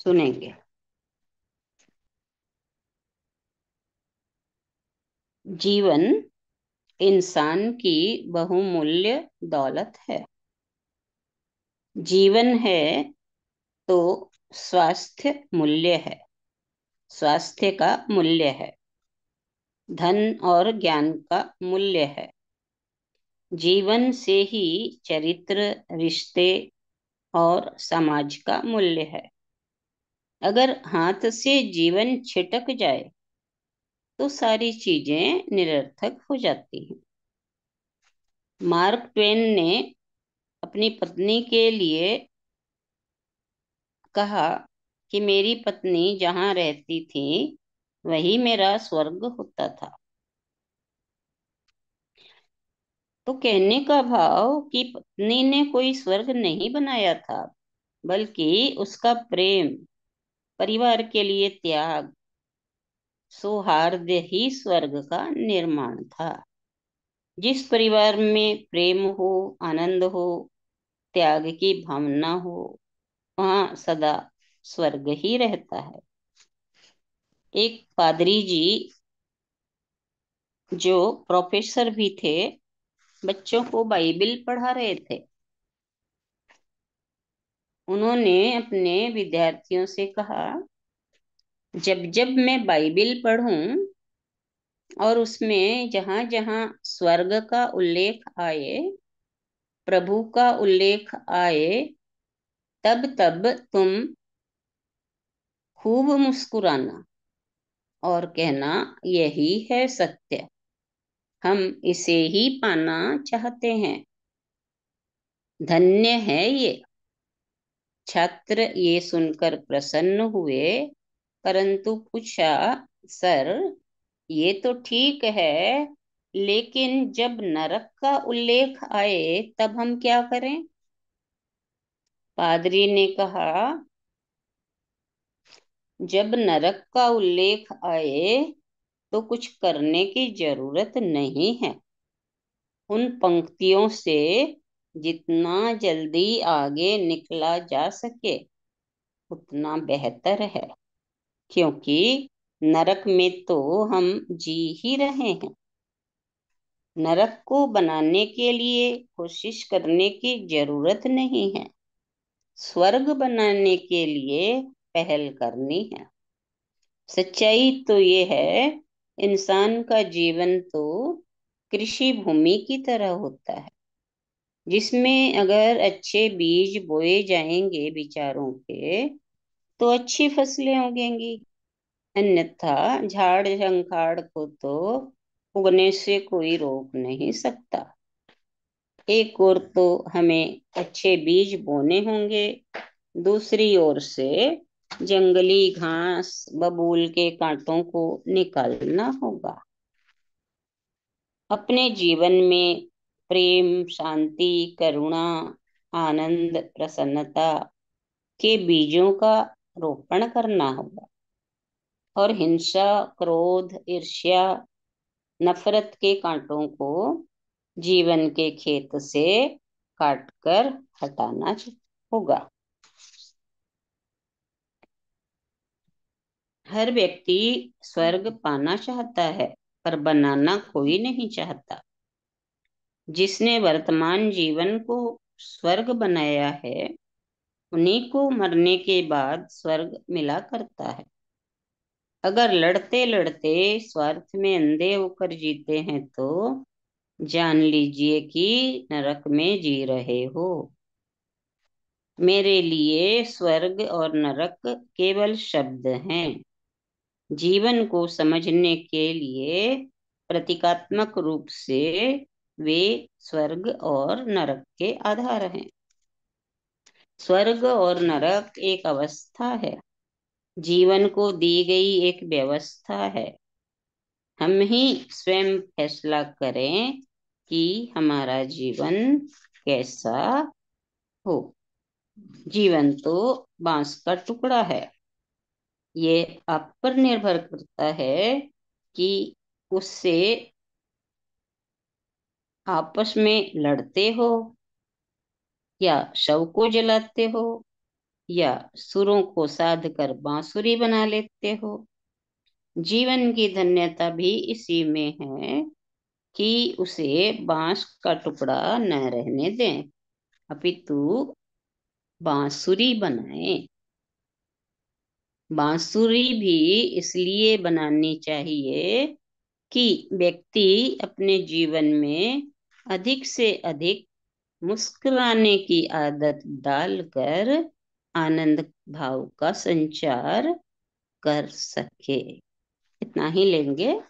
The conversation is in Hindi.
सुनेंगे। जीवन इंसान की बहुमूल्य दौलत है। जीवन है तो स्वास्थ्य मूल्य है। स्वास्थ्य का मूल्य है। धन और ज्ञान का मूल्य है। जीवन से ही चरित्र, रिश्ते और समाज का मूल्य है। अगर हाथ से जीवन छिटक जाए तो सारी चीजें निरर्थक हो जाती हैं। मार्क ट्वेन ने अपनी पत्नी के लिए कहा कि मेरी पत्नी जहाँ रहती थी वही मेरा स्वर्ग होता था। तो कहने का भाव कि पत्नी ने कोई स्वर्ग नहीं बनाया था, बल्कि उसका प्रेम, परिवार के लिए त्याग, सौहार्द ही स्वर्ग का निर्माण था। जिस परिवार में प्रेम हो, आनंद हो, त्याग की भावना हो, वहाँ सदा स्वर्ग ही रहता है। एक पादरी जी जो प्रोफेसर भी थे, बच्चों को बाइबिल पढ़ा रहे थे। उन्होंने अपने विद्यार्थियों से कहा, जब जब मैं बाइबिल पढूं और उसमें जहां जहां स्वर्ग का उल्लेख आए, प्रभु का उल्लेख आए, तब तब तुम खूब मुस्कुराना और कहना, यही है सत्य, हम इसे ही पाना चाहते हैं, धन्य है ये। छात्र ये सुनकर प्रसन्न हुए, परंतु पूछा, सर, ये तो ठीक है, लेकिन जब नरक का उल्लेख आए तब हम क्या करें? पादरी ने कहा, जब नरक का उल्लेख आए तो कुछ करने की जरूरत नहीं है। उन पंक्तियों से जितना जल्दी आगे निकला जा सके उतना बेहतर है, क्योंकि नरक में तो हम जी ही रहे हैं। नरक को बनाने के लिए कोशिश करने की जरूरत नहीं है, स्वर्ग बनाने के लिए पहल करनी है। सच्चाई तो ये है, इंसान का जीवन तो कृषि भूमि की तरह होता है, जिसमें अगर अच्छे बीज बोए जाएंगे विचारों के तो अच्छी फसलें उगेंगी, अन्यथा झाड़ झंखाड़ को तो उगने से कोई रोक नहीं सकता। एक ओर तो हमें अच्छे बीज बोने होंगे, दूसरी ओर से जंगली घास, बबूल के कांटों को निकालना होगा। अपने जीवन में प्रेम, शांति, करुणा, आनंद, प्रसन्नता के बीजों का रोपण करना होगा और हिंसा, क्रोध, ईर्ष्या, नफरत के कांटों को जीवन के खेत से काटकर हटाना होगा। हर व्यक्ति स्वर्ग पाना चाहता है, पर बनाना कोई नहीं चाहता। जिसने वर्तमान जीवन को स्वर्ग बनाया है, उन्हीं को मरने के बाद स्वर्ग मिला करता है। अगर लड़ते लड़ते स्वार्थ में अंधे होकर जीते हैं तो जान लीजिए कि नरक में जी रहे हो। मेरे लिए स्वर्ग और नरक केवल शब्द हैं। जीवन को समझने के लिए प्रतीकात्मक रूप से वे स्वर्ग और नरक के आधार हैं। स्वर्ग और नरक एक अवस्था है, जीवन को दी गई एक व्यवस्था है। हम ही स्वयं फैसला करें कि हमारा जीवन कैसा हो। जीवन तो बांस का टुकड़ा है। ये आप पर निर्भर करता है कि उससे आपस में लड़ते हो या शव को जलाते हो, या सुरों को साध कर बांसुरी बना लेते हो। जीवन की धन्यता भी इसी में है कि उसे बांस का टुकड़ा न रहने दें, अपितु बांसुरी बनाए। बांसुरी भी इसलिए बनानी चाहिए कि व्यक्ति अपने जीवन में अधिक से अधिक मुस्कुराने की आदत डालकर आनंद भाव का संचार कर सके। इतना ही लेंगे।